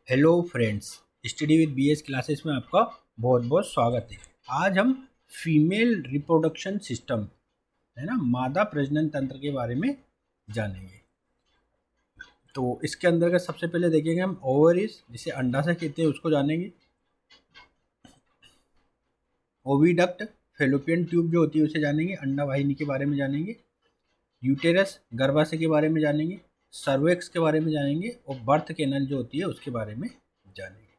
Hello friends, study with BS classes में आपका बहुत बहुत स्वागत है। आज हम फीमेल रिप्रोडक्शन सिस्टम है ना, मादा प्रजनन तंत्र के बारे में जानेंगे। तो इसके अंदर का सबसे पहले देखेंगे हम ओवरीज, जिसे अंडाशय कहते हैं, उसको जानेंगे। ओविडक्ट, फेलोपियन ट्यूब जो होती है उसे जानेंगे। अंडा वाहिनी के बारे में जानेंगे। यूटेरस, गर्भाशय के बारे में जानेंगे। सर्वेक्स के बारे में जानेंगे और बर्थ कैनल जो होती है उसके बारे में जानेंगे।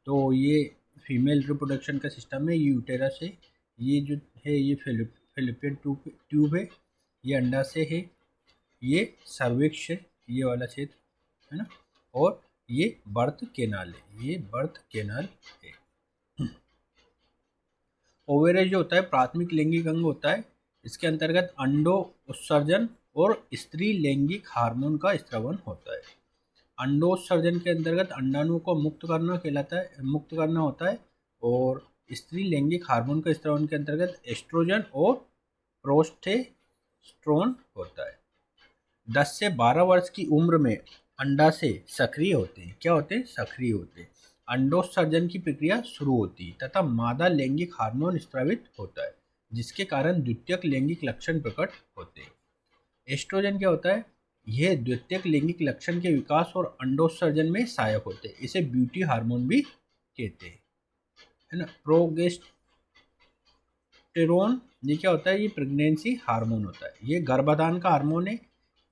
तो ये फीमेल रिप्रोडक्शन का सिस्टम है। ये यूटेरस है, ये जो है ये फेलोपियन ट्यूब है, ये अंडाशय है, ये सर्विक्स है, ये वाला क्षेत्र है ना, और ये बर्थ कैनाल है, ये बर्थ कैनाल है। ओवेरेज जो होता है प्राथमिक लैंगिक अंग होता है। इसके अंतर्गत अंडो उत्सर्जन और स्त्री लैंगिक हार्मोन का स्त्रवण होता है। अंडोत्सर्जन के अंतर्गत अंडाणु को मुक्त करना होता है और स्त्री लैंगिक हार्मोन का स्त्रवण के अंतर्गत एस्ट्रोजन और प्रोस्टेस्टेरोन होता है। 10 से 12 वर्ष की उम्र में अंडाशय सक्रिय होते हैं। क्या होते हैं? सक्रिय होते हैं। अंडोत्सर्जन की प्रक्रिया शुरू होती है तथा मादा लैंगिक हार्मोन स्रावित होता है, जिसके कारण द्वितीयक लैंगिक लक्षण प्रकट होते हैं। एस्ट्रोजन क्या होता है? यह द्वितीयक लैंगिक लक्षण के विकास और अंडोत्सर्जन में सहायक होते हैं। इसे ब्यूटी हार्मोन भी कहते हैं, है ना। प्रोगेस्टेरोन ये क्या होता है? ये प्रेगनेंसी हार्मोन होता है। ये गर्भाधान का हार्मोन है।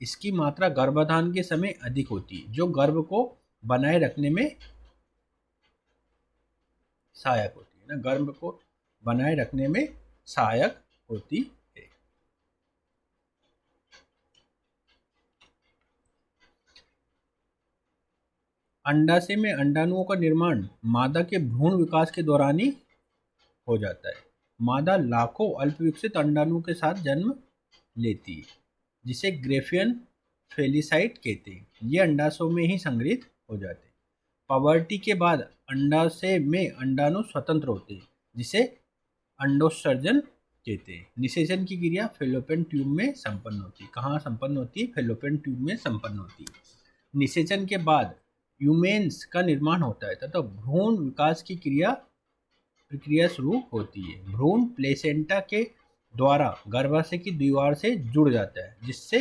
इसकी मात्रा गर्भाधान के समय अधिक होती है, जो गर्भ को बनाए रखने में सहायक होती है ना, गर्भ को बनाए रखने में सहायक होती है। अंडाशय में अंडाणुओं का निर्माण मादा के भ्रूण विकास के दौरान ही हो जाता है। मादा लाखों अल्पविकसित अंडाणुओं के साथ जन्म लेती है, जिसे ग्रेफियन फेलिसाइट कहते हैं। ये अंडाशयों में ही संग्रहित हो जाते हैं। पबर्टी के बाद अंडाशय में अंडाणु स्वतंत्र होते हैं, जिसे अंडोत्सर्जन कहते हैं। निषेचन की क्रिया फेलोपियन ट्यूब में संपन्न होती है। कहाँ संपन्न होती है? फेलोपियन ट्यूब में संपन्न होती है। निषेचन के बाद यूमेन्स का निर्माण होता है तथा भ्रूण विकास की प्रक्रिया शुरू होती है। भ्रूण प्लेसेंटा के द्वारा गर्भाशय की दीवार से जुड़ जाता है, जिससे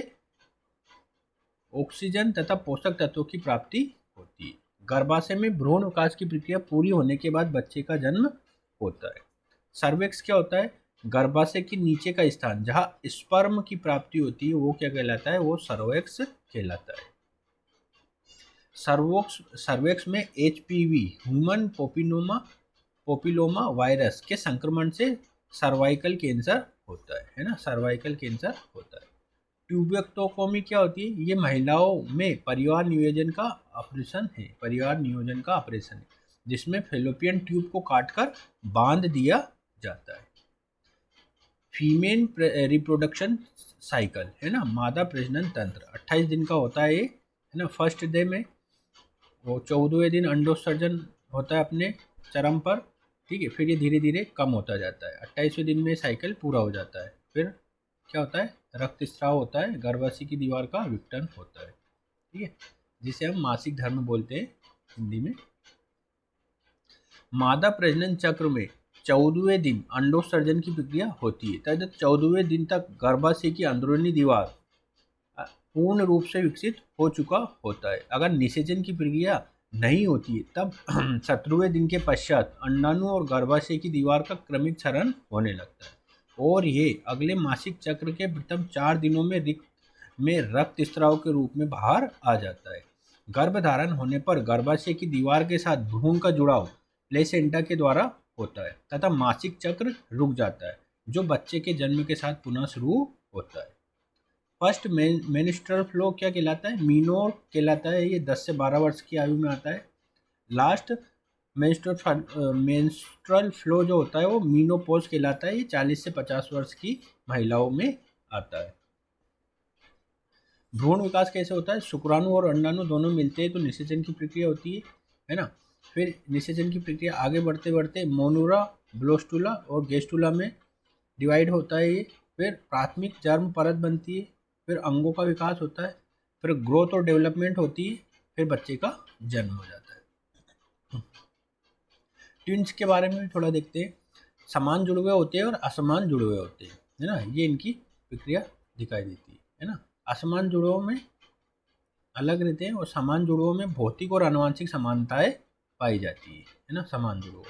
ऑक्सीजन तथा पोषक तत्वों की प्राप्ति होती है। गर्भाशय में भ्रूण विकास की प्रक्रिया पूरी होने के बाद बच्चे का जन्म होता है। सर्वेक्स क्या होता है? गर्भाशय के नीचे का स्थान जहां स्पर्म की प्राप्ति होती है, वो क्या कहलाता है? वो सर्वेक्स कहलाता है। सर्वेक्स में एचपीवी, ह्यूमन पोपिलोमा वायरस के संक्रमण से सर्वाइकल कैंसर होता है ना, सर्वाइकल कैंसर होता है। ट्यूबेक्टोमी क्या होती है? ये महिलाओं में परिवार नियोजन का ऑपरेशन है, जिसमें फेलोपियन ट्यूब को काटकर बांध दिया जाता है। फीमेल रिप्रोडक्शन साइकिल है ना, मादा प्रजनन तंत्र 28 दिन का होता है ये, है ना। फर्स्ट डे में वो 14वें दिन अंडोत्सर्जन होता है अपने चरम पर, ठीक है। फिर ये धीरे धीरे कम होता जाता है। 28वें दिन में साइकिल पूरा हो जाता है। फिर क्या होता है? रक्तस्राव होता है, गर्भाशय की दीवार का विघटन होता है, ठीक है, जिसे हम मासिक धर्म बोलते हैं हिंदी में। मादा प्रजनन चक्र में 14वें दिन अंडोत्सर्जन की प्रक्रिया होती है तथा 14वें दिन तक गर्भाशय की अंदरूनी दीवार पूर्ण रूप से विकसित हो चुका होता है। अगर निषेचन की प्रक्रिया नहीं होती है तब 17वें दिन के पश्चात अंडाणु और गर्भाशय की दीवार का क्रमिक क्षरण होने लगता है और ये अगले मासिक चक्र के प्रथम 4 दिनों में रक्तस्राव के रूप में बाहर आ जाता है। गर्भधारण होने पर गर्भाशय की दीवार के साथ भ्रूण का जुड़ाव प्लेसेंटा के द्वारा होता है तथा मासिक चक्र रुक जाता है, जो बच्चे के जन्म के साथ पुनः शुरू होता है। फर्स्ट मेनिस्ट्रल फ्लो क्या कहलाता है? मीनोर कहलाता है। ये 10 से 12 वर्ष की आयु में आता है। लास्ट मेंस्ट्रुअल फ्लो जो होता है वो मीनोपॉज कहलाता है। ये 40 से 50 वर्ष की महिलाओं में आता है। भ्रूण विकास कैसे होता है? शुक्राणु और अंडाणु दोनों मिलते हैं तो निषेचन की प्रक्रिया होती है ना। फिर निषेचन की प्रक्रिया आगे बढ़ते बढ़ते मोनुरा, ब्लोस्टुला और गेस्टुला में डिवाइड होता है ये। फिर प्राथमिक जर्म परत बनती है, फिर अंगों का विकास होता है, फिर ग्रोथ और डेवलपमेंट होती है, फिर बच्चे का जन्म हो जाता है। ट्विंस के बारे में भी थोड़ा देखते हैं। समान जुड़वे होते हैं और असमान जुड़वे होते हैं, है ना, ये इनकी प्रक्रिया दिखाई देती है ना। असमान जुड़वों में अलग रहते हैं और समान जुड़वों में भौतिक और आनुवंशिक समानताएं पाई जाती है ना। समान जुड़वों,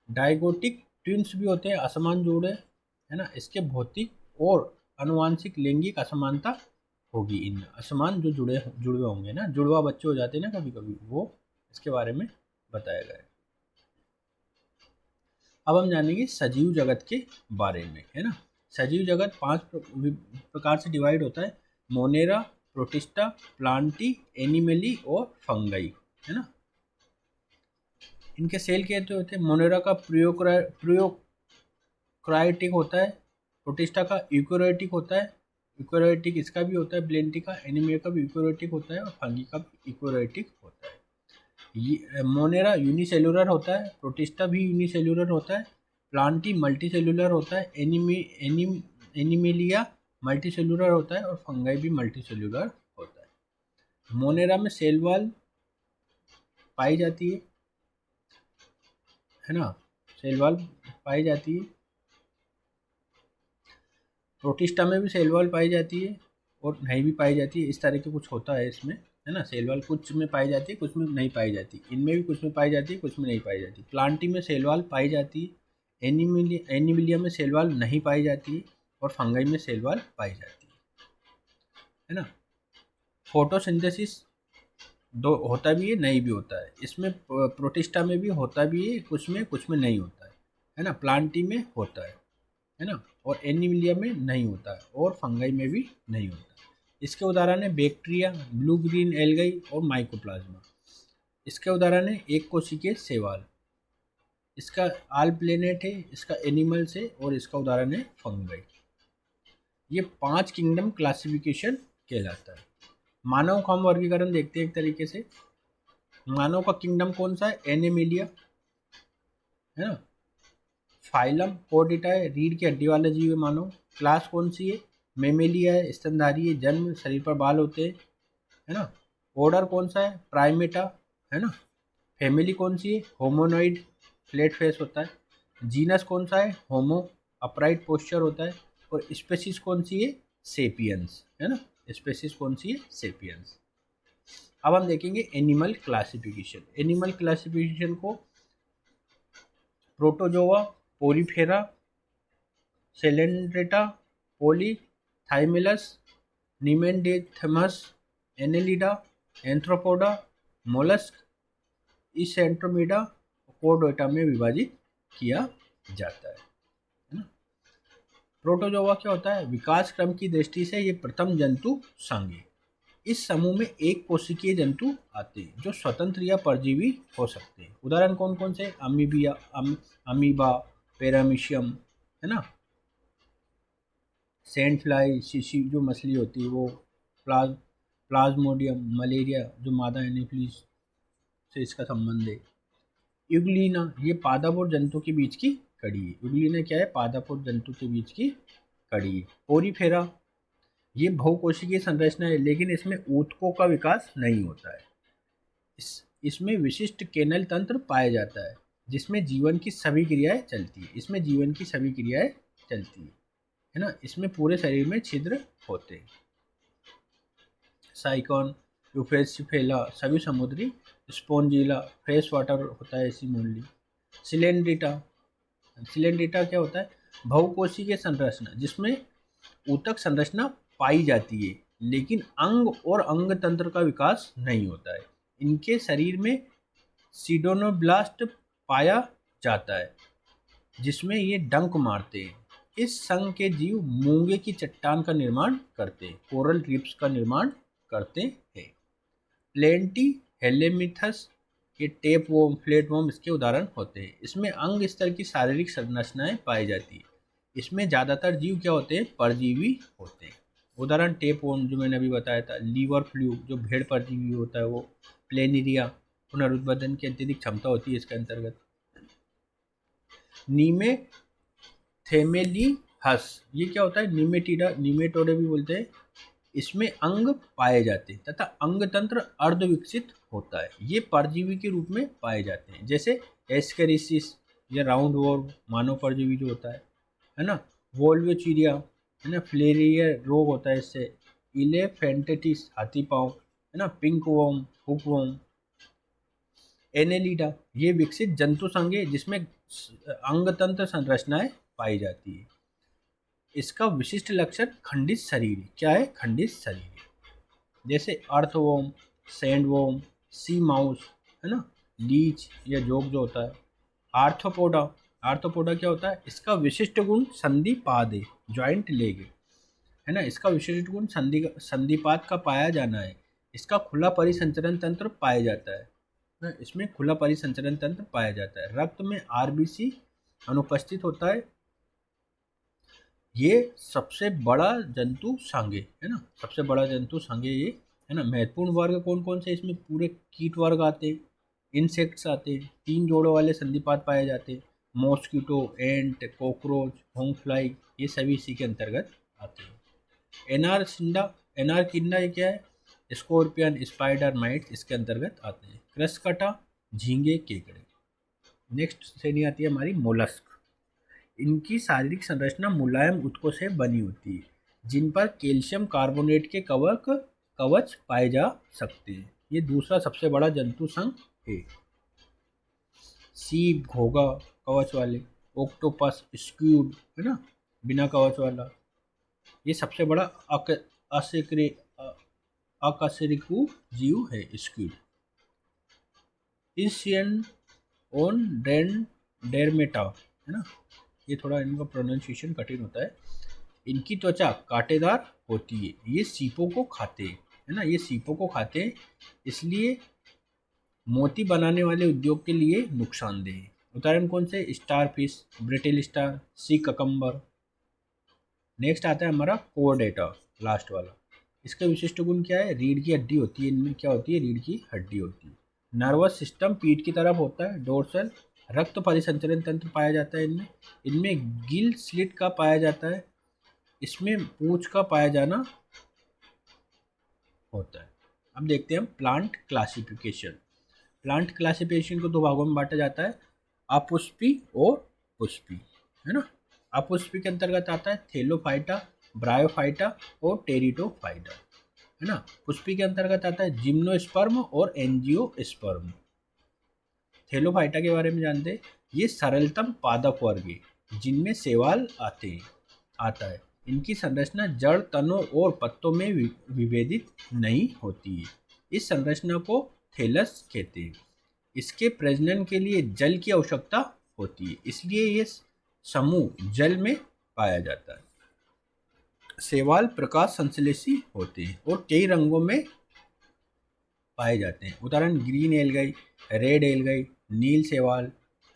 डायगोटिक ट्विंस भी होते हैं असमान जुड़े, है ना। इसके भौतिक और आनुवंशिक लैंगिक असमानता होगी। इनमें असमान जो जुड़वे होंगे ना, जुड़वा बच्चे हो जाते हैं ना कभी कभी, वो इसके बारे में बताया गया है। अब हम जानेंगे सजीव जगत के बारे में, है ना। सजीव जगत 5 प्रकार से डिवाइड होता है: मोनेरा, प्रोटिस्टा, प्लांटी, एनिमली और फंगाई, है ना। इनके सेल कहते होते हैं। मोनेरा का प्रियोक्राइटिक होता है, प्रोटिस्टा का यूकोरियोटिक होता है, यूकोरियोटिक इसका भी होता है, प्लेंटी का, एनीमिया का भी यूकोरियोटिक होता है और फंगी का भी यूकोरियोटिक होता है। मोनेरा यूनिसेलुलर होता है, प्रोटिस्टा भी यूनिसेलुलर होता है, प्लांटी मल्टीसेलुलर होता है, एनिमिलिया मल्टीसेलुलर होता है और फंगाई भी मल्टीसेलुलर होता है। मोनेरा में सेल वॉल पाई जाती है ना, सेल वॉल पाई जाती है। प्रोटिस्टा में भी सेल वॉल पाई जाती है और नहीं भी पाई जाती है, इस तरह के कुछ होता है इसमें, है ना। सेल वॉल कुछ में पाई जाती है, कुछ में नहीं पाई जाती। इनमें भी कुछ में पाई जाती है, कुछ में नहीं पाई जाती। प्लांटी में सेल वॉल पाई जाती है, एनिमिलिया में सेल वॉल नहीं पाई जाती है और फंगाई में सेल वॉल पाई जाती है ना। फोटोसिंथेसिस दो होता भी है, नहीं भी होता है। इसमें प्रोटिस्टा में भी होता भी है, कुछ में नहीं होता है ना। प्लांटी में होता है ना, और एनिमिलिया में नहीं होता है और फंगाई में भी नहीं होता। इसके उदाहरण है बैक्टीरिया, ब्लू ग्रीन एल्गाई और माइकोप्लाज्मा। इसके उदाहरण है एक कोशिकीय शैवाल। इसका आल प्लेनेट है, इसका एनिमल्स है और इसका उदाहरण है फंगाई। ये 5 किंगडम क्लासिफिकेशन कहलाता है। मानव का हम वर्गीकरण देखते हैं एक तरीके से। मानव का किंगडम कौन सा है? एनिमिलिया, है ना। फाइलम कोर्डिटा है, रीढ़ की हड्डी वाला जीव है मानव। क्लास कौन सी है? मेमेलिया है, स्तनधारी है, जन्म, शरीर पर बाल होते हैं, है ना। ऑर्डर कौन सा है? प्राइमेटा, है ना। फैमिली कौन सी है? होमोनॉइड, फ्लैट फेस होता है। जीनस कौन सा है? होमो, अपराइट पोस्चर होता है। और स्पेसीज कौन सी है? सेपियंस, है ना। स्पेसीज कौन सी है? सेपियंस। अब हम देखेंगे एनिमल क्लासिफिकेशन। एनिमल क्लासिफिकेशन को प्रोटोजोआ, पोरीफेरा, सेलेंड्रेटा, पोलीथाइमेलस, निमेंडेथमस, एनेलिडा, एंथ्रोपोडा, मोलस्क, इसेंट्रोमिडा, कोर्डेटा में विभाजित किया जाता है ना। प्रोटोजोआ क्या होता है? विकास क्रम की दृष्टि से ये प्रथम जंतु संघ है। इस समूह में एक कोशिकीय जंतु आते हैं जो स्वतंत्र या परजीवी हो सकते हैं। उदाहरण कौन कौन से? अमीबा, पैरामीशियम, है ना, सैंड फ्लाई, शिशी जो मछली होती है वो, प्लाज्मोडियम, मलेरिया जो मादा एनोफिलीज से इसका संबंध है। यूग्लिना, ये पादप और जंतु के बीच की कड़ी है। यूग्लिना क्या है? पादप और जंतु के बीच की कड़ी है। पोरीफेरा, ये बहुकोशिकीय संरचना है लेकिन इसमें ऊतकों का विकास नहीं होता है। इसमें विशिष्ट केनल तंत्र पाया जाता है जिसमें जीवन की सभी क्रियाएं चलती है। इसमें जीवन की सभी क्रियाएं चलती है ना। इसमें पूरे शरीर में छिद्र होते हैं। साइकॉन, यूफेसिफेला सभी समुद्री, स्पोंजिला फ्रेश वाटर होता है ऐसी मोनली। सिलेंड्रिटा, सिलेंड्रिटा क्या होता है? बहुकोशिकीय संरचना जिसमें ऊतक संरचना पाई जाती है लेकिन अंग और अंग तंत्र का विकास नहीं होता है। इनके शरीर में सीडोनोब्लास्ट पाया जाता है जिसमें ये डंक मारते हैं। इस संघ के जीव मूंगे की चट्टान का निर्माण करते हैं, कोरल रीफ्स का निर्माण करते हैं। प्लेंटी हेलेमिथस, ये टेप वोम, फ्लेट वोम इसके उदाहरण होते हैं। इसमें अंग स्तर की शारीरिक संरचनाएं पाई जाती है। इसमें ज़्यादातर जीव क्या होते हैं? परजीवी होते हैं। उदाहरण टेप वोम जो मैंने अभी बताया था, लीवर फ्लू जो भेड़ परजीवी होता है वो, प्लेनिरिया पुनरुत्पादन की अत्यधिक क्षमता होती है इसके अंतर्गत। नीमेथेमेलिहस, ये क्या होता है? नीमेटिडा, नीमेटोडे भी बोलते हैं। इसमें अंग पाए जाते हैं तथा अंग तंत्र अर्ध विकसित होता है। ये परजीवी के रूप में पाए जाते हैं, जैसे एस्केरिसिस या राउंड वॉर्म मानव परजीवी जो होता है ना, वोल्वियोचिरिया है ना, फ्लेरिया रोग होता है इससे, इलेफेंटिटिस हाथी पाँव है ना, pink worm, hookworm, Annelida ये विकसित जंतु संघ है जिसमें अंगतंत्र संरचनाएं पाई जाती है। इसका विशिष्ट लक्षण खंडित शरीर है। क्या है? खंडित शरीर, जैसे अर्थवॉर्म, सैंडवॉर्म, सी माउस है ना, लीच या जोग जो होता है। आर्थ्रोपोडा, आर्थ्रोपोडा क्या होता है? इसका विशिष्ट गुण संधिपाद है, जॉइंट लेग है ना, इसका विशिष्ट गुण संधिपाद का पाया जाना है। इसका खुला परिसंचरण तंत्र पाया जाता है ना, इसमें खुला परिसंचरण तंत्र पाया जाता है। रक्त में आरबीसी अनुपस्थित होता है। ये सबसे बड़ा जंतु संघ है ना, सबसे बड़ा जंतु संघ ये है ना। महत्वपूर्ण वर्ग कौन कौन से? इसमें पूरे कीट वर्ग आते हैं, इंसेक्ट्स आते हैं, 3 जोड़ों वाले संधिपाद पाए जाते हैं, मॉस्किटो, एंट, कॉकरोच, होंग फ्लाई, ये सभी इसी के अंतर्गत आते हैं। एनारकिंडा ये क्या है? स्कॉर्पियन, स्पाइडर, माइट इसके अंतर्गत आते हैं। क्रस्कटा, झींगे, केकड़े। नेक्स्ट श्रेणी आती है हमारी मोलस्क। इनकी शारीरिक संरचना मुलायम ऊतकों से बनी होती है, जिन पर कैल्शियम कार्बोनेट के कवच पाए जा सकते हैं। ये दूसरा सबसे बड़ा जंतु संघ है। सीप, घोंघा कवच वाले, ऑक्टोपस, स्क्विड है ना, बिना कवच वाला। ये सबसे बड़ा अकशेरुकी जीव है स्क्विड। इसियन ऑन डेरमेटा है ना, ये थोड़ा इनका प्रोनाउंसिएशन कठिन होता है। इनकी त्वचा कांटेदार होती है, ये सीपों को खाते हैं है ना, ये सीपों को खाते हैं, इसलिए मोती बनाने वाले उद्योग के लिए नुकसानदेह है। उदाहरण कौन से? स्टारफिश, ब्रिटिल स्टार, सी ककम्बर। नेक्स्ट आता है हमारा कोर्डेटा, लास्ट वाला। इसका विशिष्ट गुण क्या है? रीढ़ की हड्डी होती है, इनमें क्या होती है? रीढ़ की हड्डी होती है। नर्वस सिस्टम पीठ की तरफ होता है, डोर्सल। रक्त परिसंचरण तंत्र पाया जाता है इनमें। इनमें गिल स्लिट का पाया जाता है, इसमें पूंछ का पाया जाना होता है। अब देखते हैं प्लांट क्लासिफिकेशन। प्लांट क्लासिफिकेशन को 2 भागों में बांटा जाता है, अपुष्पी और पुष्पी है ना। अपुष्पी के अंतर्गत आता है थेलोफाइटा, ब्रायोफाइटा और टेरिडोफाइटा है ना। पुष्पी के अंतर्गत आता है जिम्नोस्पर्म और एंजियोस्पर्म। थेलोफाइटा के बारे में जानते हैं, ये सरलतम पादप वर्ग है जिनमें शैवाल आता है। इनकी संरचना जड़, तनों और पत्तों में विभेदित नहीं होती है। इस संरचना को थैलस कहते हैं। इसके प्रजनन के लिए जल की आवश्यकता होती है, इसलिए ये समूह जल में पाया जाता है। शैवाल प्रकाश संश्लेषी होते हैं और कई रंगों में पाए जाते हैं। उदाहरण ग्रीन एल्गाई, रेड एल्गाई, नील शैवाल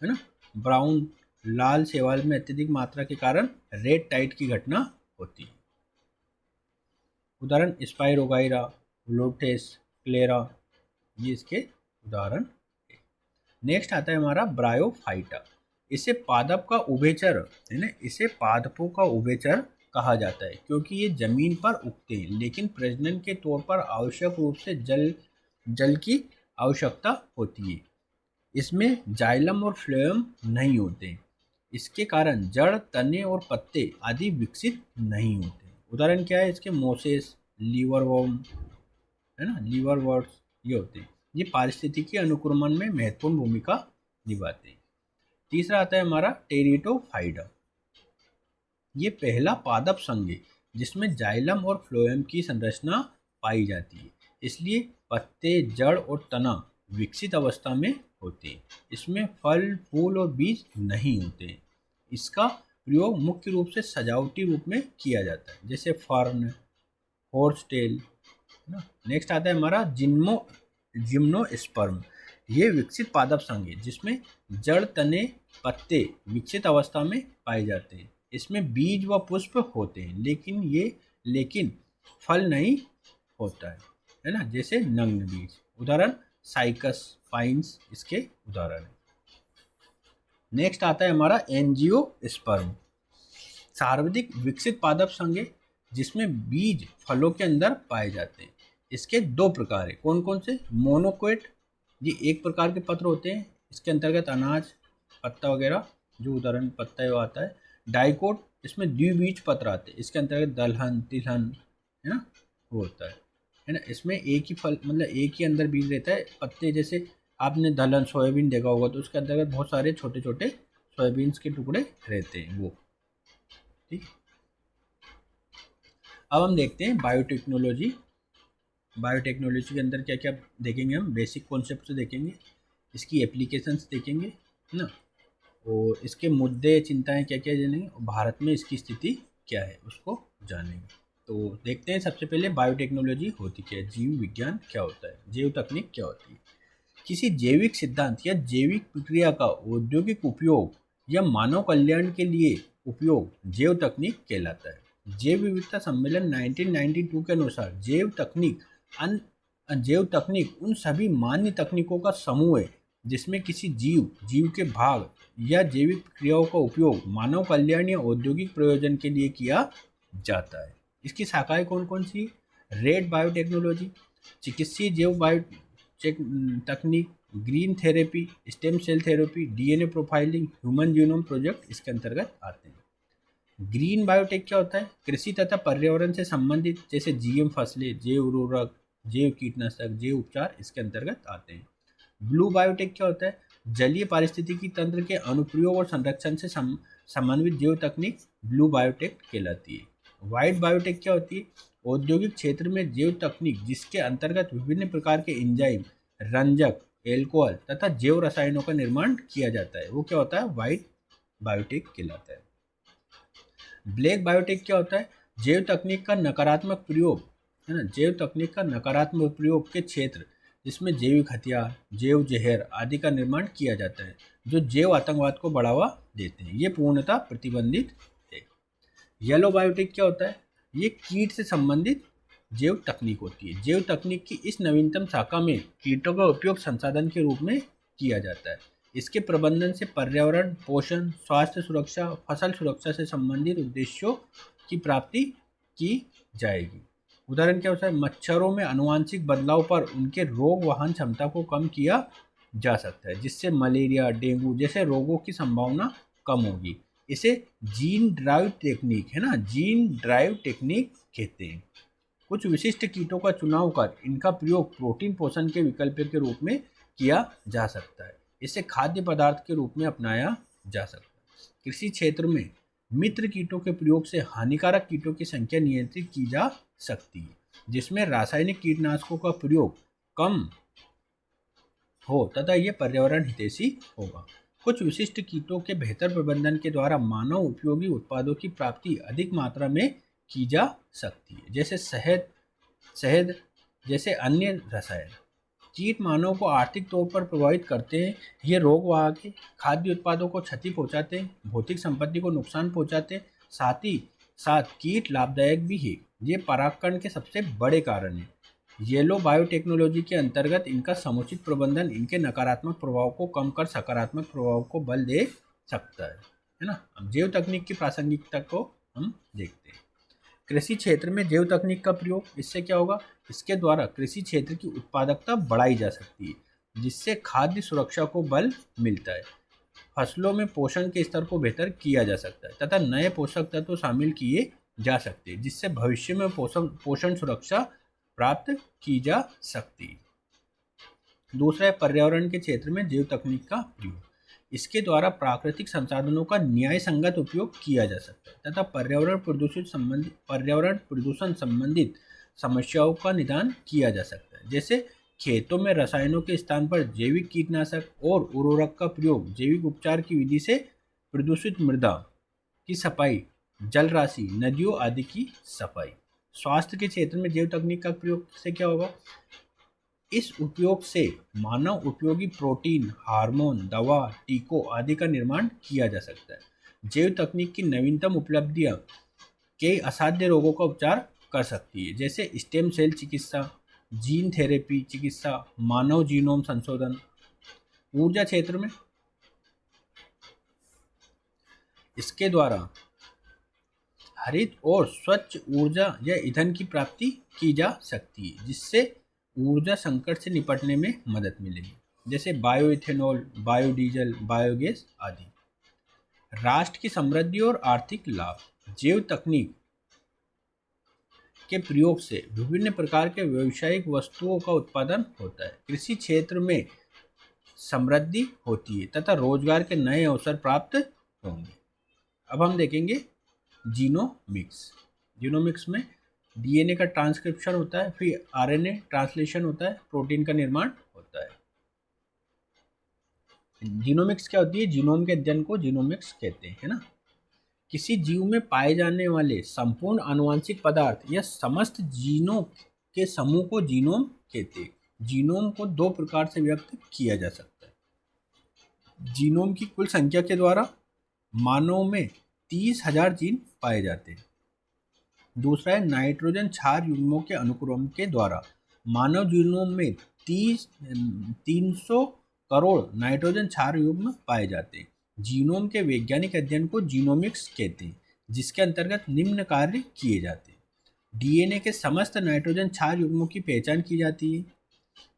है ना, ब्राउन। लाल शैवाल में अत्यधिक मात्रा के कारण रेड टाइड की घटना होती है। उदाहरण स्पाइरोगाइरा, लोटेस, क्लेरा, ये इसके उदाहरण है। नेक्स्ट आता है हमारा ब्रायोफाइटा। इसे पादप का उभयचर है ना, इसे पादपों का उभयचर कहा जाता है क्योंकि ये जमीन पर उगते हैं, लेकिन प्रजनन के तौर पर आवश्यक रूप से जल की आवश्यकता होती है। इसमें जाइलम और फ्लोएम नहीं होते, इसके कारण जड़, तने और पत्ते आदि विकसित नहीं होते। उदाहरण क्या है इसके? मोसेस, लीवरवर्म है ना, लीवरवर्ट्स ये होते हैं। ये पारिस्थितिकी अनुक्रमण में महत्वपूर्ण भूमिका निभाते हैं। तीसरा आता है हमारा टेरिडोफाइटा। ये पहला पादप संघ है जिसमें जाइलम और फ्लोएम की संरचना पाई जाती है, इसलिए पत्ते, जड़ और तना विकसित अवस्था में होते हैं। इसमें फल, फूल और बीज नहीं होते। इसका प्रयोग मुख्य रूप से सजावटी रूप में किया जाता है, जैसे फर्न, हॉर्स टेल है ना। नेक्स्ट आता है हमारा जिम्नोस्पर्म। ये विकसित पादप संघ है जिसमें जड़, तने, पत्ते विकसित अवस्था में पाए जाते हैं। इसमें बीज व पुष्प होते हैं, लेकिन फल नहीं होता है ना, जैसे नग्न बीज। उदाहरण साइकस, पाइन्स इसके उदाहरण है। नेक्स्ट आता है हमारा एंजियोस्पर्म। सर्वाधिक विकसित पादप संघ है जिसमें बीज फलों के अंदर पाए जाते हैं। इसके दो प्रकार है, कौन कौन से? मोनोकोट, ये एक प्रकार के पत्र होते हैं, इसके अंतर्गत अनाज, पत्ता वगैरह, जो उदाहरण पत्ता है वो आता है। डाइकोट, इसमें द्विबीज पत्र आते हैं, इसके अंतर्गत दलहन, तिलहन, है ना, वो होता है ना। इसमें एक ही फल, मतलब एक ही अंदर बीज रहता है, पत्ते जैसे आपने दलहन सोयाबीन देखा होगा तो उसके अंतर्गत बहुत सारे छोटे छोटे सोयाबीन्स के टुकड़े रहते हैं वो, ठीक। अब हम देखते हैं बायोटेक्नोलॉजी। बायोटेक्नोलॉजी के अंदर क्या क्या देखेंगे हम? बेसिक कॉन्सेप्ट देखेंगे, इसकी एप्लीकेशंस देखेंगे, है ना, और इसके मुद्दे चिंताएं क्या क्या जानेंगे, और भारत में इसकी स्थिति क्या है उसको जानेंगे। तो देखते हैं सबसे पहले बायोटेक्नोलॉजी होती क्या है, जीव विज्ञान क्या होता है, जैव तकनीक क्या होती है। किसी जैविक सिद्धांत या जैविक प्रक्रिया का औद्योगिक उपयोग या मानव कल्याण के लिए उपयोग जैव तकनीक कहलाता है। जैव विविधता सम्मेलन 1992 के अनुसार जैव तकनीक उन सभी मान्य तकनीकों का समूह है जिसमें किसी जीव के भाग या जैविक प्रक्रियाओं का उपयोग मानव कल्याण या औद्योगिक प्रयोजन के लिए किया जाता है। इसकी शाखाएं कौन कौन सी? रेड बायोटेक्नोलॉजी, चिकित्सीय जैव बायो तकनीक, green therapy, stem cell therapy, DNA profiling, human genome project इसके अंतर्गत आते हैं। ग्रीन बायोटेक क्या होता है? कृषि तथा पर्यावरण से संबंधित, जैसे जीएम फसलें, जैव उर्वरक, जैव कीटनाशक, जैव उपचार इसके अंतर्गत आते हैं। ब्लू बायोटेक क्या होता है? जलीय पारिस्थितिकी तंत्र के अनुप्रयोग और संरक्षण से समन्वित जैव तकनीक ब्लू बायोटेक कहलाती है। व्हाइट बायोटेक क्या होती है? औद्योगिक क्षेत्र में जैव तकनीक जिसके अंतर्गत विभिन्न प्रकार के एंजाइम, रंजक, एल्कोहल तथा जैव रसायनों का निर्माण किया जाता है, वो क्या होता है? व्हाइट बायोटेक कहलाता है। ब्लैक बायोटेक क्या होता है? जैव तकनीक का नकारात्मक प्रयोग, है ना, जैव तकनीक का नकारात्मक प्रयोग के क्षेत्र जिसमें जैविक हथियार, जैव जहर आदि का निर्माण किया जाता है, जो जैव आतंकवाद को बढ़ावा देते हैं, ये पूर्णतः प्रतिबंधित है। येलो बायोटेक क्या होता है? ये कीट से संबंधित जैव तकनीक होती है। जैव तकनीक की इस नवीनतम शाखा में कीटों का उपयोग संसाधन के रूप में किया जाता है। इसके प्रबंधन से पर्यावरण, पोषण, स्वास्थ्य सुरक्षा, फसल सुरक्षा से संबंधित उद्देश्यों की प्राप्ति की जाएगी। उदाहरण क्या होता है? मच्छरों में आनुवांशिक बदलाव पर उनके रोग वहन क्षमता को कम किया जा सकता है, जिससे मलेरिया, डेंगू जैसे रोगों की संभावना कम होगी। इसे जीन ड्राइव टेक्निक, है ना, जीन ड्राइव टेक्निक कहते हैं। कुछ विशिष्ट कीटों का चुनाव कर इनका प्रयोग प्रोटीन पोषण के विकल्प के रूप में किया जा सकता है। इसे खाद्य पदार्थ के रूप में अपनाया जा सकता है। कृषि क्षेत्र में मित्र कीटों के प्रयोग से हानिकारक कीटों की संख्या नियंत्रित की जा सकती है, जिसमें रासायनिक कीटनाशकों का प्रयोग कम हो तथा यह पर्यावरण हितैषी होगा। कुछ विशिष्ट कीटों के बेहतर प्रबंधन के द्वारा मानव उपयोगी उत्पादों की प्राप्ति अधिक मात्रा में की जा सकती है, जैसे शहद जैसे अन्य रसायन। कीट मानव को आर्थिक तौर पर प्रभावित करते हैं। ये रोगवाहक है, खाद्य उत्पादों को क्षति पहुंचाते हैं, भौतिक संपत्ति को नुकसान पहुंचाते हैं। साथ ही साथ कीट लाभदायक भी है, ये परागकण के सबसे बड़े कारण हैं। येलो बायोटेक्नोलॉजी के अंतर्गत इनका समुचित प्रबंधन इनके नकारात्मक प्रभाव को कम कर सकारात्मक प्रभाव को बल दे सकता है ना। अब जैव तकनीक की प्रासंगिकता को हम देखते हैं। कृषि क्षेत्र में जैव तकनीक का प्रयोग, इससे क्या होगा? इसके द्वारा कृषि क्षेत्र की उत्पादकता बढ़ाई जा सकती है, जिससे खाद्य सुरक्षा को बल मिलता है। फसलों में पोषण के स्तर को बेहतर किया जा सकता है तथा नए पोषक तत्व शामिल किए जा सकते हैं, जिससे भविष्य में पोषण सुरक्षा प्राप्त की जा सकती है। दूसरा है पर्यावरण के क्षेत्र में जैव तकनीक का प्रयोग। इसके द्वारा प्राकृतिक संसाधनों का न्याय संगत उपयोग किया जा सकता है तथा पर्यावरण प्रदूषण संबंधित समस्याओं का निदान किया जा सकता है, जैसे खेतों में रसायनों के स्थान पर जैविक कीटनाशक और उर्वरक का प्रयोग, जैविक उपचार की विधि से प्रदूषित मृदा की सफाई, जल राशि, नदियों आदि की सफाई। स्वास्थ्य के क्षेत्र में जैव तकनीक का प्रयोग से क्या होगा? इस उपयोग से मानव उपयोगी प्रोटीन, हार्मोन, दवा, टीकों आदि का निर्माण किया जा सकता है। जैव तकनीक की नवीनतम उपलब्धियां कई असाध्य रोगों का उपचार कर सकती है, जैसे स्टेम सेल चिकित्सा, जीन थेरेपी चिकित्सा, मानव जीनोम संशोधन। ऊर्जा क्षेत्र में इसके द्वारा हरित और स्वच्छ ऊर्जा या ईंधन की प्राप्ति की जा सकती है, जिससे ऊर्जा संकट से निपटने में मदद मिलेगी, जैसे बायोइथेनॉल, बायोडीजल, बायोगैस आदि। राष्ट्र की समृद्धि और आर्थिक लाभ। जैव तकनीक के प्रयोग से विभिन्न प्रकार के व्यावसायिक वस्तुओं का उत्पादन होता है। कृषि क्षेत्र में समृद्धि होती है तथा रोजगार के नए अवसर प्राप्त होंगे। अब हम देखेंगे जीनोमिक्स। जीनोमिक्स में डीएनए का ट्रांसक्रिप्शन होता है, फिर आरएनए ट्रांसलेशन होता है, प्रोटीन का निर्माण होता है। जीनोमिक्स क्या होती है? जीनोम के अध्ययन को जीनोमिक्स कहते हैं, है ना। किसी जीव में पाए जाने वाले संपूर्ण आनुवंशिक पदार्थ या समस्त जीनों के समूह को जीनोम कहते हैं। जीनोम को दो प्रकार से व्यक्त किया जा सकता है। जीनोम की कुल संख्या के द्वारा मानव में 30,000 जीन पाए जाते हैं। दूसरा है नाइट्रोजन क्षार युग्मों के अनुक्रम के द्वारा मानव जीनोम में 300 करोड़ नाइट्रोजन क्षार युग्म पाए जाते हैं। जीनोम के वैज्ञानिक अध्ययन को जीनोमिक्स कहते हैं, जिसके अंतर्गत निम्न कार्य किए जाते हैं। डीएनए के समस्त नाइट्रोजन क्षार युग्मों की पहचान की जाती है।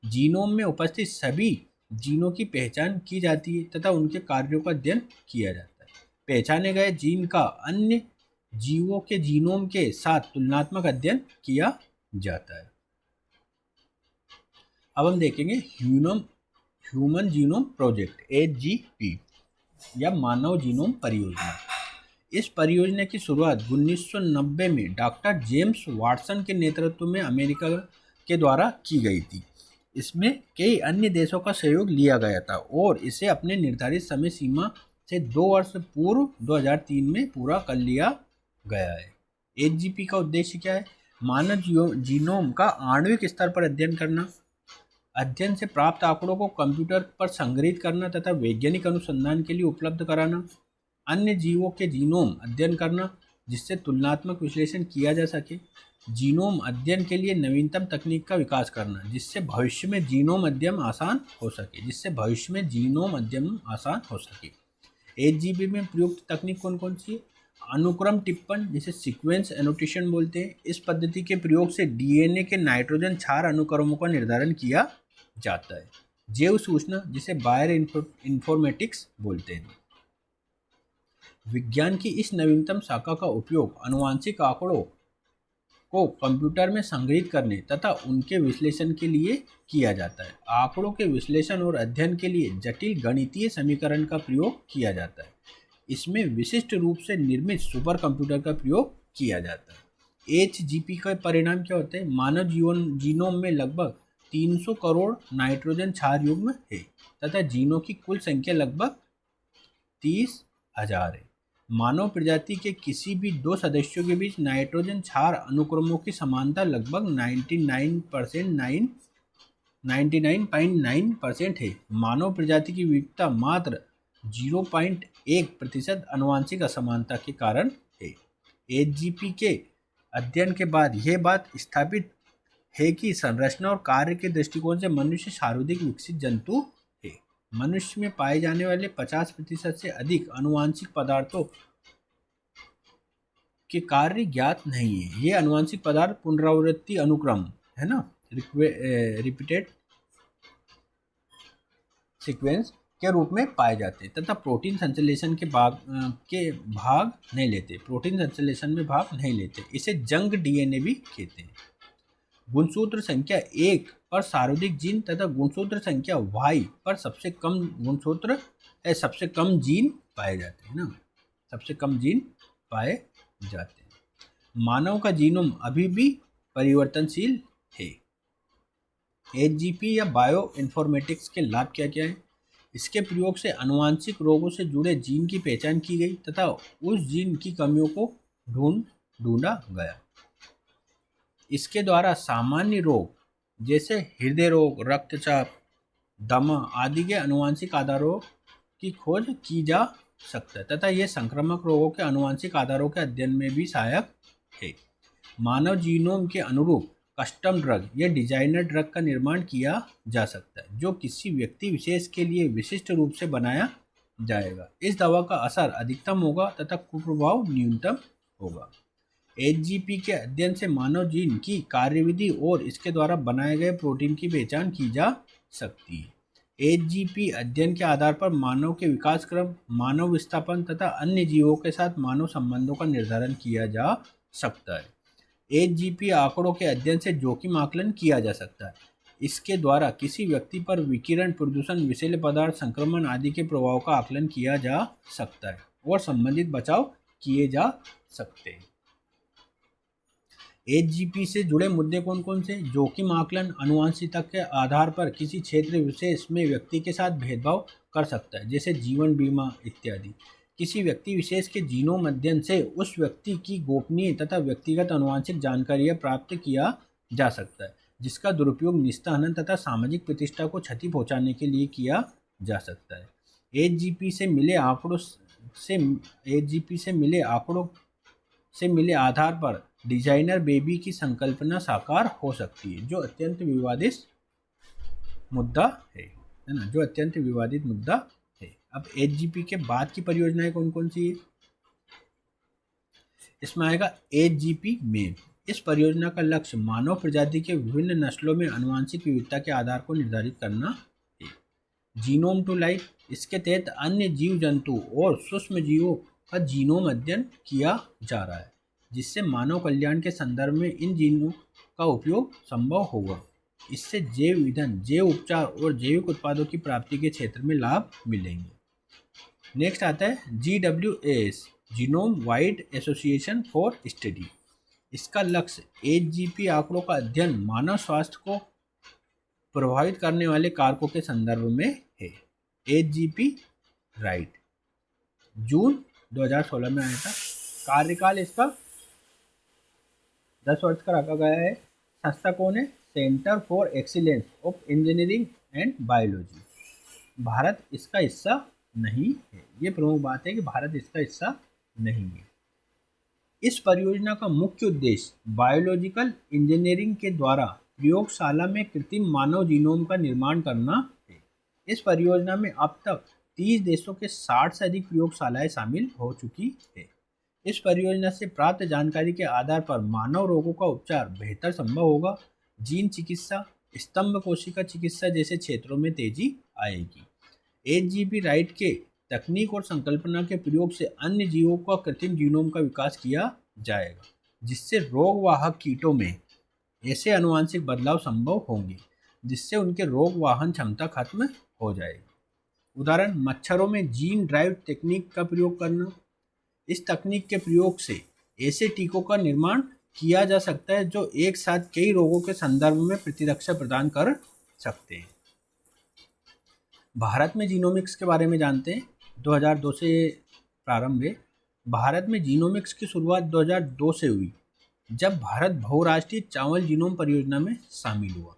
जीनोम में उपस्थित सभी जीनों की पहचान की जाती है तथा उनके कार्यों का अध्ययन किया जाता है। पहचाने गए जीन का अन्य जीवों के जीनोम के साथ तुलनात्मक अध्ययन किया जाता है। अब हम देखेंगे ह्यूमन जीनोम प्रोजेक्ट, HGP या मानव जीनोम परियोजना। इस परियोजना की शुरुआत 1990 में डॉक्टर जेम्स वाटसन के नेतृत्व में अमेरिका के द्वारा की गई थी। इसमें कई अन्य देशों का सहयोग लिया गया था और इसे अपने निर्धारित समय सीमा से 2 वर्ष पूर्व 2003 में पूरा कर लिया गया है। HGP का उद्देश्य क्या है? मानव जीनोम का आणविक स्तर पर अध्ययन करना, अध्ययन से प्राप्त आंकड़ों को कंप्यूटर पर संग्रहित करना तथा वैज्ञानिक अनुसंधान के लिए उपलब्ध कराना, अन्य जीवों के जीनोम अध्ययन करना जिससे तुलनात्मक विश्लेषण किया जा सके, जीनोम अध्ययन के लिए नवीनतम तकनीक का विकास करना जिससे भविष्य में जीनोम अध्ययन आसान हो सके। HGP में प्रयुक्त तकनीक कौन कौन सी है? अनुक्रम टिप्पण, जिसे सीक्वेंस एनोटेशन बोलते हैं। इस पद्धति के प्रयोग से डीएनए के नाइट्रोजन क्षार अनुक्रमों का निर्धारण किया जाता है। जैव सूचना, जिसे बायो इन्फॉर्मेटिक्स बोलते हैं। विज्ञान की इस नवीनतम शाखा का उपयोग आनुवंशिक आंकड़ों को कंप्यूटर में संग्रहित करने तथा उनके विश्लेषण के लिए किया जाता है। आंकड़ों के विश्लेषण और अध्ययन के लिए जटिल गणितीय समीकरण का प्रयोग किया जाता है। इसमें विशिष्ट रूप से निर्मित सुपर कंप्यूटर का प्रयोग किया जाता है। HGP का परिणाम क्या होता है? मानव जीनोम में लगभग 300 करोड़ नाइट्रोजन क्षार युग्म है तथा जीनों की कुल संख्या लगभग 30,000 है। मानव प्रजाति के किसी भी दो सदस्यों के बीच नाइट्रोजन क्षार अनुक्रमों की समानता लगभग 99.9% है। मानव प्रजाति की विविधता मात्र 0.1% आनुवंशिक असमानता के कारण है। HGP के अध्ययन के बाद यह बात स्थापित है कि संरचना और कार्य के दृष्टिकोण से मनुष्य सर्वाधिक विकसित जंतु है। मनुष्य में पाए जाने वाले 50% से अधिक आनुवंशिक पदार्थों के कार्य ज्ञात नहीं है। ये आनुवंशिक पदार्थ पुनरावृत्ति अनुक्रम, है ना, रिपीटेड सीक्वेंस के रूप में पाए जाते हैं तथा प्रोटीन संश्लेषण के भाग में भाग नहीं लेते। इसे जंग डीएनए भी कहते हैं। गुणसूत्र संख्या 1 पर सर्वाधिक जीन तथा गुणसूत्र संख्या Y पर सबसे कम जीन पाए जाते हैं ना, सबसे कम जीन पाए जाते हैं। मानव का जीनोम अभी भी परिवर्तनशील है। HGP या बायो इन्फॉर्मेटिक्स के लाभ क्या क्या है? इसके प्रयोग से आनुवंशिक रोगों से जुड़े जीन की पहचान की गई तथा उस जीन की कमियों को ढूंढा गया। इसके द्वारा सामान्य रोग जैसे हृदय रोग, रक्तचाप, दमा आदि के आनुवंशिक आधारों की खोज की जा सकता है तथा यह संक्रामक रोगों के आनुवंशिक आधारों के अध्ययन में भी सहायक है। मानव जीनोम के अनुरूप कस्टम ड्रग या डिजाइनर ड्रग का निर्माण किया जा सकता है जो किसी व्यक्ति विशेष के लिए विशिष्ट रूप से बनाया जाएगा। इस दवा का असर अधिकतम होगा तथा कुप्रभाव न्यूनतम होगा। एचजीपी के अध्ययन से मानव जीन की कार्यविधि और इसके द्वारा बनाए गए प्रोटीन की पहचान की जा सकती है। एचजीपी अध्ययन के आधार पर मानव के विकास क्रम, मानव विस्थापन तथा अन्य जीवों के साथ मानव संबंधों का निर्धारण किया जा सकता है। एचजीपी आंकड़ों के अध्ययन से जोखिम आकलन किया जा सकता है। इसके द्वारा किसी व्यक्ति पर विकिरण, प्रदूषण, विषैले पदार्थ, संक्रमण आदि के प्रभाव का आकलन किया जा सकता है और संबंधित बचाव किए जा सकते हैं। एचजीपी से जुड़े मुद्दे कौन कौन से? जोखिम आकलन आनुवंशिकता के आधार पर किसी क्षेत्र विशेष में व्यक्ति के साथ भेदभाव कर सकता है, जैसे जीवन बीमा इत्यादि। किसी व्यक्ति विशेष के जीनोम अध्ययन से उस व्यक्ति की गोपनीय तथा व्यक्तिगत आनुवंशिक जानकारियां प्राप्त किया जा सकता है, जिसका दुरुपयोग निस्तारण तथा सामाजिक प्रतिष्ठा को क्षति पहुंचाने के लिए किया जा सकता है। एचजीपी से मिले आधार पर डिजाइनर बेबी की संकल्पना साकार हो सकती है, जो अत्यंत विवादित मुद्दा है ना, जो अत्यंत विवादित मुद्दा है। अब एचजीपी के बाद की परियोजनाएं कौन कौन सी है? इसमें आएगा एचजीपी मेन। इस परियोजना का लक्ष्य मानव प्रजाति के विभिन्न नस्लों में आनुवंशिक विविधता के आधार को निर्धारित करना है। जीनोम टू लाइफ, इसके तहत अन्य जीव जंतु और सूक्ष्म जीवों का जीनोम अध्ययन किया जा रहा है, जिससे मानव कल्याण के संदर्भ में इन जीनों का उपयोग संभव होगा। इससे जैव ईंधन, जैव उपचार और जैविक उत्पादों की प्राप्ति के क्षेत्र में लाभ मिलेंगे। नेक्स्ट आता है GWAS, genome wide association for study. इसका लक्ष्य एचजीपी आंकड़ों का अध्ययन मानव स्वास्थ्य को प्रभावित करने वाले कारकों के संदर्भ में है। एचजीपी राइट जून 2016 में आया था। कार्यकाल इसका 10 वर्ष का रखा गया है। संस्था कौन है? Centre for excellence of engineering and biology. Bharat इसका हिस्सा नहीं है। ये प्रमुख बात है कि भारत इसका हिस्सा नहीं है। इस परियोजना का मुख्य उद्देश्य बायोलॉजिकल इंजीनियरिंग के द्वारा प्रयोगशाला में कृत्रिम मानव जीनोम का निर्माण करना है। इस परियोजना में अब तक 30 देशों के 60 से अधिक प्रयोगशालाएं शामिल हो चुकी है। इस परियोजना से प्राप्त जानकारी के आधार पर मानव रोगों का उपचार बेहतर संभव होगा। जीन चिकित्सा, स्तंभ कोशिका चिकित्सा जैसे क्षेत्रों में तेजी आएगी। एचजीपी राइट के तकनीक और संकल्पना के प्रयोग से अन्य जीवों का कृत्रिम जीनोम का विकास किया जाएगा, जिससे रोगवाहक कीटों में ऐसे आनुवंशिक बदलाव संभव होंगे जिससे उनके रोग वाहन क्षमता खत्म हो जाएगी। उदाहरण, मच्छरों में जीन ड्राइव तकनीक का प्रयोग करना। इस तकनीक के प्रयोग से ऐसे टीकों का निर्माण किया जा सकता है जो एक साथ कई रोगों के संदर्भ में प्रतिरक्षा प्रदान कर सकते हैं। भारत में जीनोमिक्स के बारे में जानते हैं। 2002 से प्रारंभ है। भारत में जीनोमिक्स की शुरुआत 2002 से हुई, जब भारत बहुराष्ट्रीय चावल जीनोम परियोजना में शामिल हुआ।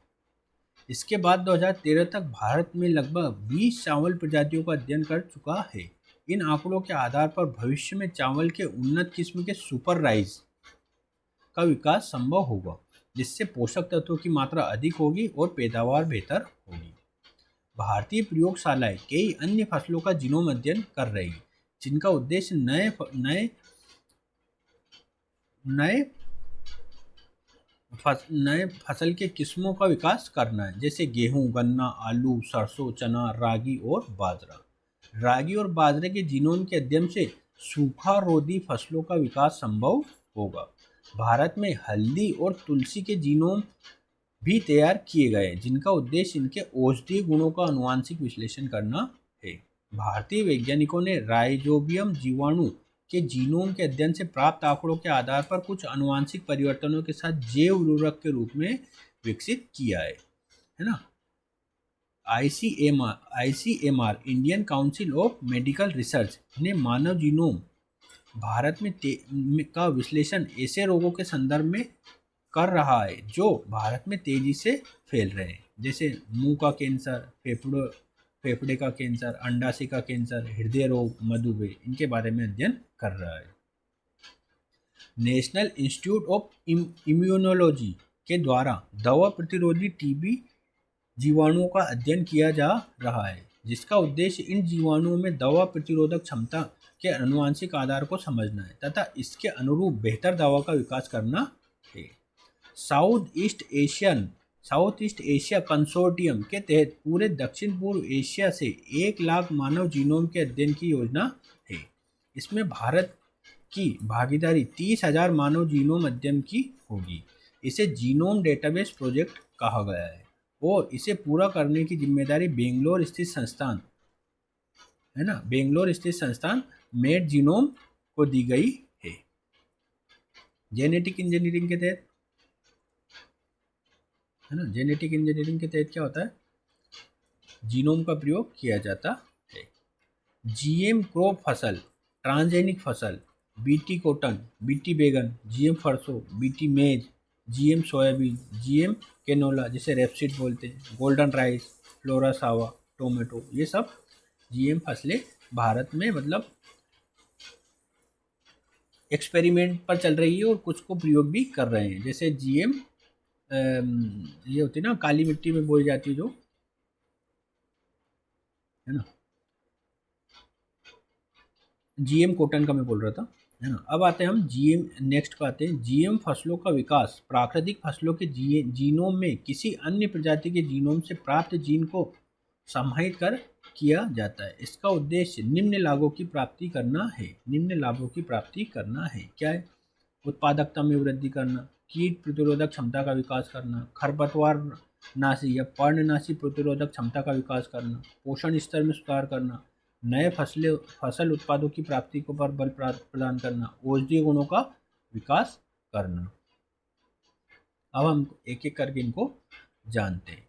इसके बाद 2013 तक भारत में लगभग 20 चावल प्रजातियों का अध्ययन कर चुका है। इन आंकड़ों के आधार पर भविष्य में चावल के उन्नत किस्म के सुपर राइस का विकास संभव होगा, जिससे पोषक तत्वों की मात्रा अधिक होगी और पैदावार बेहतर होगी। भारतीय प्रयोगशालाएं कई अन्य फसलों का जीनोम अध्ययन कर रही हैं, जिनका उद्देश्य नए फसल के किस्मों का विकास करना है, जैसे गेहूं, गन्ना, आलू, सरसों, चना, रागी और बाजरा। रागी और बाजरे के जीनोम के अध्ययन से सूखा रोधी फसलों का विकास संभव होगा। भारत में हल्दी और तुलसी के जीनोम भी तैयार किए गए, जिनका उद्देश्य इनके औषधीय गुणों का आनुवंशिक विश्लेषण करना है। भारतीय वैज्ञानिकों ने राइजोबियम जीवाणु के जीनोम के अध्ययन से प्राप्त आंकड़ों के आधार पर कुछ आनुवंशिक परिवर्तनों के साथ जैव उर्वरक के रूप में विकसित किया है ना। ICMR Indian council of medical research ने मानव जीनोम भारत में का विश्लेषण ऐसे रोगों के संदर्भ में कर रहा है जो भारत में तेजी से फैल रहे हैं, जैसे मुंह का कैंसर, फेफड़े का कैंसर, अंडाशय का कैंसर, हृदय रोग, मधुमेह, इनके बारे में अध्ययन कर रहा है। नेशनल इंस्टीट्यूट ऑफ इम्यूनोलॉजी के द्वारा दवा प्रतिरोधी टीबी जीवाणुओं का अध्ययन किया जा रहा है, जिसका उद्देश्य इन जीवाणुओं में दवा प्रतिरोधक क्षमता के अनुवांशिक आधार को समझना है तथा इसके अनुरूप बेहतर दवा का विकास करना है। साउथ ईस्ट एशिया कंसोर्टियम के तहत पूरे दक्षिण पूर्व एशिया से 1 लाख मानव जीनोम के अध्ययन की योजना है। इसमें भारत की भागीदारी 30,000 मानव जीनोम अध्ययन की होगी। इसे जीनोम डेटाबेस प्रोजेक्ट कहा गया है और इसे पूरा करने की जिम्मेदारी बेंगलोर स्थित संस्थान मेड जीनोम को दी गई है। जेनेटिक इंजीनियरिंग के तहत जेनेटिक इंजीनियरिंग के तहत क्या होता है, जीनोम का प्रयोग किया जाता है। जीएम क्रॉप फसल, ट्रांसजेनिक फसल, बीटी कॉटन, बीटी बैगन, जीएम सरसों, बीटी मेज, जीएम सोयाबीन, जीएम कैनोला जिसे रेपसीड बोलते हैं, गोल्डन राइस, फ्लोरा सावा, टोमेटो, ये सब जीएम फसलें भारत में मतलब एक्सपेरिमेंट पर चल रही है और कुछ को प्रयोग भी कर रहे हैं। जैसे जीएम ये होती है ना, काली मिट्टी में बोई जाती है जो, है ना, जीएम कॉटन का मैं बोल रहा था, है ना। अब आते हैं हम जीएम, नेक्स्ट पे आते हैं जीएम फसलों का विकास। प्राकृतिक फसलों के जीनोम में किसी अन्य प्रजाति के जीनोम से प्राप्त जीन को समाहित कर किया जाता है। इसका उद्देश्य निम्न लाभों की प्राप्ति करना है। क्या है? उत्पादकता में वृद्धि करना, कीट प्रतिरोधक क्षमता का विकास करना, खरपतवार नाशी या पर्णनाशी प्रतिरोधक क्षमता का विकास करना, पोषण स्तर में सुधार करना, नए फसल उत्पादों की प्राप्ति को पर बल प्रदान करना, औषधीय गुणों का विकास करना। अब हम एक एक करके इनको जानते हैं।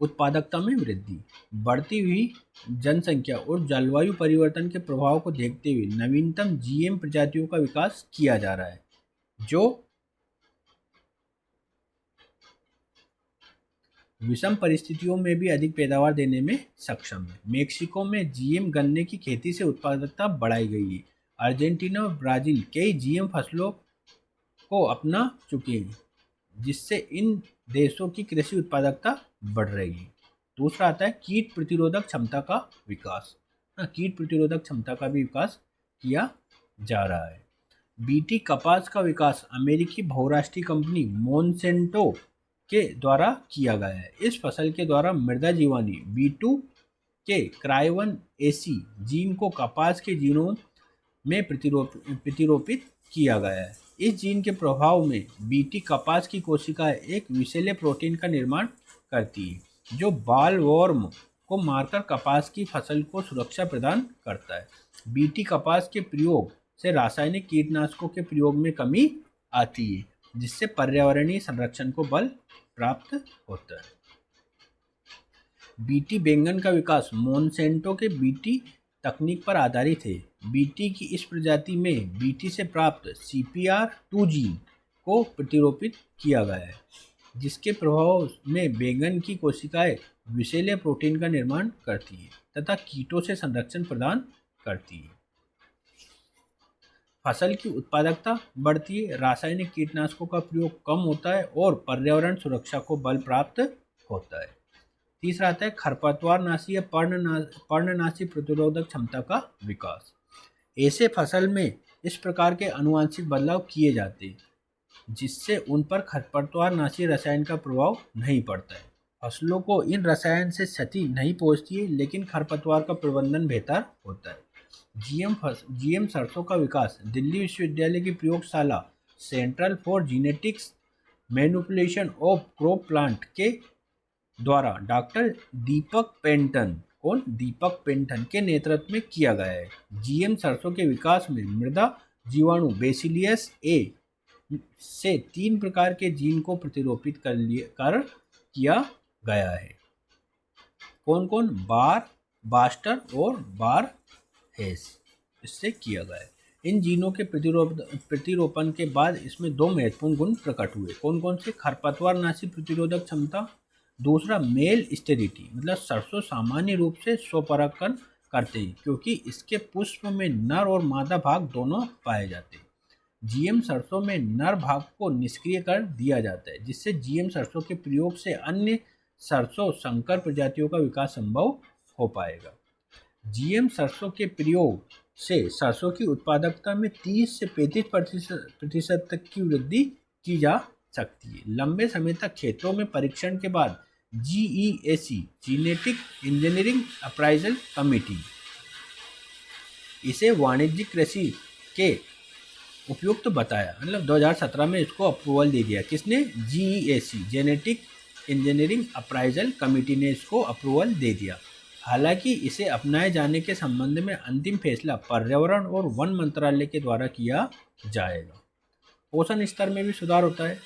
उत्पादकता में वृद्धि, बढ़ती हुई जनसंख्या और जलवायु परिवर्तन के प्रभाव को देखते हुए नवीनतम जीएम प्रजातियों का विकास किया जा रहा है जो विषम परिस्थितियों में भी अधिक पैदावार देने में सक्षम है। मेक्सिको में जीएम गन्ने की खेती से उत्पादकता बढ़ाई गई है। अर्जेंटीना और ब्राजील कई जीएम फसलों को अपना चुके हैं जिससे इन देशों की कृषि उत्पादकता बढ़ रही है। दूसरा आता है कीट प्रतिरोधक क्षमता का विकास। कीट प्रतिरोधक क्षमता का भी विकास किया जा रहा है। बीटी कपास का विकास अमेरिकी बहुराष्ट्रीय कंपनी मोनसेंटो के द्वारा किया गया है। इस फसल के द्वारा मृदा जीवाणु B2 के क्राइवन एसी जीन को कपास के जीनोम में प्रतिरोपित किया गया है। इस जीन के प्रभाव में बीटी कपास की कोशिकाएं एक विषैले प्रोटीन का निर्माण करती है जो बालवॉर्म को मारकर कपास की फसल को सुरक्षा प्रदान करता है। बीटी कपास के प्रयोग से रासायनिक कीटनाशकों के प्रयोग में कमी आती है जिससे पर्यावरणीय संरक्षण को बल प्राप्त होता है। बीटी बैंगन का विकास मोनसेंटो के बीटी तकनीक पर आधारित है। बीटी की इस प्रजाति में बीटी से प्राप्त CPR2 जीन को प्रतिरोपित किया गया है जिसके प्रभाव में बैंगन की कोशिकाएं विषैले प्रोटीन का निर्माण करती है तथा कीटों से संरक्षण प्रदान करती है। फसल की उत्पादकता बढ़ती है, रासायनिक कीटनाशकों का प्रयोग कम होता है और पर्यावरण सुरक्षा को बल प्राप्त होता है। तीसरा आता है खरपतवार नाशी या पर्णनाशी प्रतिरोधक क्षमता का विकास। ऐसे फसल में इस प्रकार के आनुवंशिक बदलाव किए जाते हैं जिससे उन पर खरपतवार नाशी रसायन का प्रभाव नहीं पड़ता है। फसलों को इन रसायन से क्षति नहीं पहुंचती है लेकिन खरपतवार का प्रबंधन बेहतर होता है। जीएम सरसों का विकास दिल्ली विश्वविद्यालय की प्रयोगशाला central for genetics manipulation of crop plant के द्वारा डॉक्टर दीपक पेंटन के नेतृत्व में किया गया है। जीएम सरसों के विकास में मृदा जीवाणु बेसिलियस ए से 3 प्रकार के जीन को प्रतिरोपित कर किया गया है। कौन कौन? बार, बास्टर और बार हेस, इससे किया गया है। इन जीनों के प्रतिरोपण के बाद इसमें 2 महत्वपूर्ण गुण प्रकट हुए। कौन कौन से? खरपतवार नाशी प्रतिरोधक क्षमता, दूसरा मेल स्टेरिटी, मतलब सरसों सामान्य रूप से स्वपरागण करते हैं क्योंकि इसके पुष्प में नर और मादा भाग दोनों पाए जाते हैं। जीएम सरसों में नर भाग को निष्क्रिय कर दिया जाता है जिससे जीएम सरसों के प्रयोग से अन्य सरसों संकर प्रजातियों का विकास संभव हो पाएगा। जीएम सरसों के प्रयोग से सरसों की उत्पादकता में 30 से 35% तक की वृद्धि की जा सकती है। लंबे समय तक खेतों में परीक्षण के बाद GEAC genetic engineering appraisal committee इसे वाणिज्यिक कृषि के उपयुक्त बताया। मतलब 2017 में इसको अप्रूवल दे दिया। किसने? GEAC genetic engineering appraisal committee ने इसको अप्रूवल दे दिया। हालांकि इसे अपनाए जाने के संबंध में अंतिम फैसला पर्यावरण और वन मंत्रालय के द्वारा किया जाएगा। पोषण स्तर में भी सुधार होता है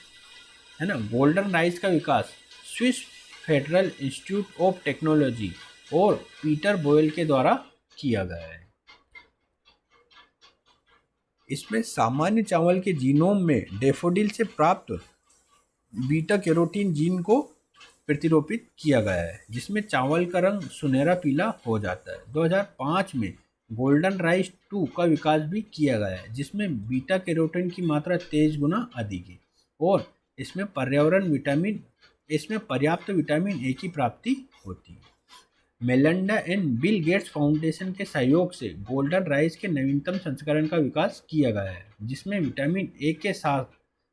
ना। गोल्डन राइस का विकास Swiss federal institute of technology और पीटर बोयल के द्वारा किया गया है। इसमें सामान्य चावल के जीनोम में डैफोडिल से प्राप्त बीटा कैरोटीन जीन को प्रतिरूपित किया गया है, जिसमें चावल का रंग सुनहरा पीला हो जाता है। 2005 में गोल्डन राइस 2 का विकास भी किया गया है, जिसमें बीटा कैरोटीन की मात्रा 23 गुना अधिक है और इसमें पर्याप्त विटामिन ए की प्राप्ति होती है। Melinda and Bill Gates foundation के सहयोग से गोल्डन राइस के नवीनतम संस्करण का विकास किया गया है, जिसमें विटामिन ए के साथ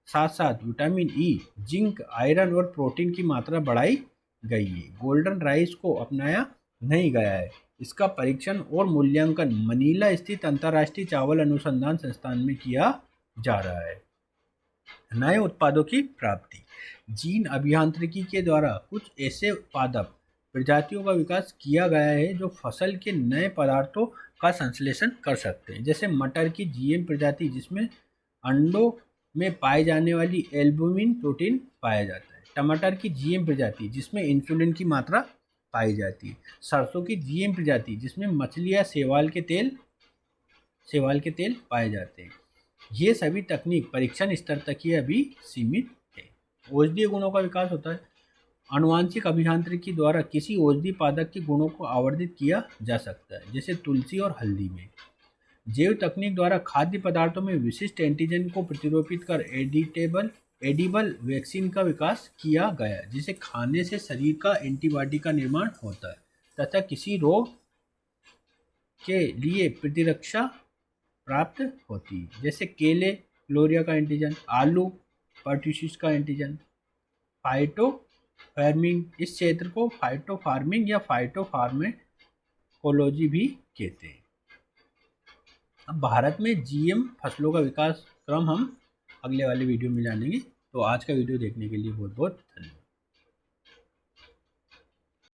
साथ विटामिन ई, जिंक, आयरन और प्रोटीन की मात्रा बढ़ाई गई है। गोल्डन राइस को अपनाया नहीं गया है। इसका परीक्षण और मूल्यांकन मनीला स्थित अंतर्राष्ट्रीय चावल अनुसंधान संस्थान में किया जा रहा है। नए उत्पादों की प्राप्ति। जीन अभियांत्रिकी के द्वारा कुछ ऐसे उत्पादक प्रजातियों का विकास किया गया है जो फसल के नए पदार्थों का संश्लेषण कर सकते हैं। जैसे मटर की जीएम प्रजाति, जिसमें अंडों में पाए जाने वाली एल्बुमिन प्रोटीन पाया जाता है। टमाटर की जीएम प्रजाति, जिसमें इंसुलिन की मात्रा पाई जाती है। सरसों की जीएम प्रजाति, जिसमें मछली या शैवाल के तेल पाए जाते हैं। ये सभी तकनीक परीक्षण स्तर तक ही अभी सीमित है। औषधीय गुणों का विकास होता है। आनुवांशिक अभियांत्रिकी द्वारा किसी औषधि पादप के गुणों को आवर्धित किया जा सकता है, जैसे तुलसी और हल्दी में। जैव तकनीक द्वारा खाद्य पदार्थों में विशिष्ट एंटीजन को प्रतिरूपित कर एडिबल वैक्सीन का विकास किया गया, जिसे खाने से शरीर का एंटीबॉडी का निर्माण होता है तथा किसी रोग के लिए प्रतिरक्षा प्राप्त होती है। जैसे केले फ्लोरिया का एंटीजन, आलू पर्ट्यूसिस का एंटीजन। फाइटो फार्मिंग, इस क्षेत्र को फाइटो फार्मिंग या फाइटो फार्मेकोलॉजी भी कहते हैं। अब भारत में जीएम फसलों का विकास क्रम हम अगले वाले वीडियो में जानेंगे। तो आज का वीडियो देखने के लिए बहुत बहुत धन्यवाद।